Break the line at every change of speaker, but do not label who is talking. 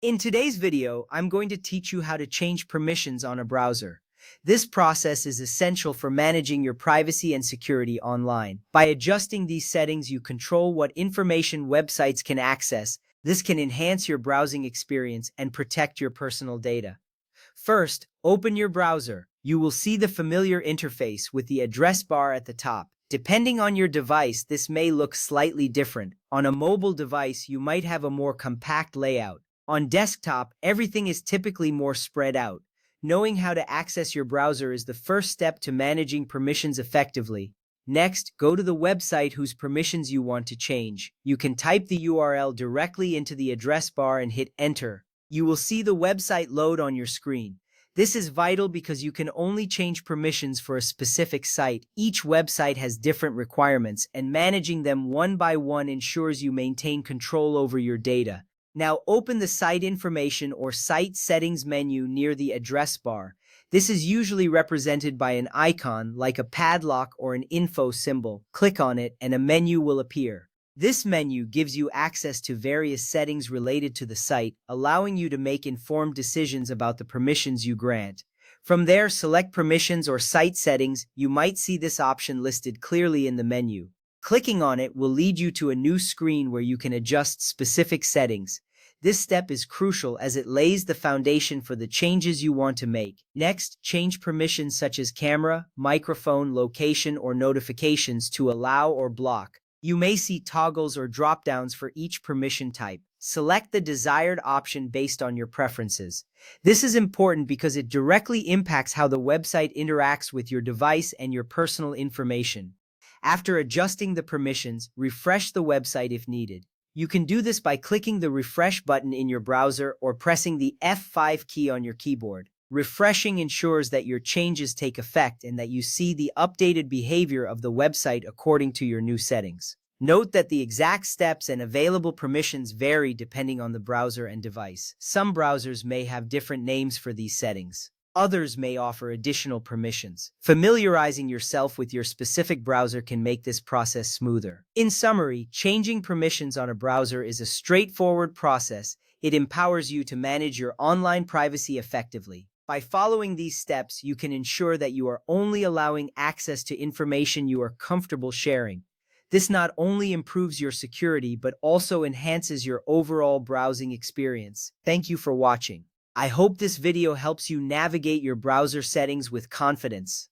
In today's video, I'm going to teach you how to change permissions on a browser. This process is essential for managing your privacy and security online. By adjusting these settings, you control what information websites can access. This can enhance your browsing experience and protect your personal data. First, open your browser. You will see the familiar interface with the address bar at the top. Depending on your device, this may look slightly different. On a mobile device, you might have a more compact layout. On desktop, everything is typically more spread out. Knowing how to access your browser is the first step to managing permissions effectively. Next, go to the website whose permissions you want to change. You can type the URL directly into the address bar and hit enter. You will see the website load on your screen. This is vital because you can only change permissions for a specific site. Each website has different requirements, and managing them one by one ensures you maintain control over your data. Now open the Site Information or Site Settings menu near the address bar. This is usually represented by an icon like a padlock or an info symbol. Click on it and a menu will appear. This menu gives you access to various settings related to the site, allowing you to make informed decisions about the permissions you grant. From there, select Permissions or Site Settings. You might see this option listed clearly in the menu. Clicking on it will lead you to a new screen where you can adjust specific settings. This step is crucial as it lays the foundation for the changes you want to make. Next, change permissions such as camera, microphone, location, or notifications to allow or block. You may see toggles or drop-downs for each permission type. Select the desired option based on your preferences. This is important because it directly impacts how the website interacts with your device and your personal information. After adjusting the permissions, refresh the website if needed. You can do this by clicking the refresh button in your browser or pressing the F5 key on your keyboard. Refreshing ensures that your changes take effect and that you see the updated behavior of the website according to your new settings. Note that the exact steps and available permissions vary depending on the browser and device. Some browsers may have different names for these settings. Others may offer additional permissions. Familiarizing yourself with your specific browser can make this process smoother. In summary, changing permissions on a browser is a straightforward process. It empowers you to manage your online privacy effectively. By following these steps, you can ensure that you are only allowing access to information you are comfortable sharing. This not only improves your security, but also enhances your overall browsing experience. Thank you for watching. I hope this video helps you navigate your browser settings with confidence.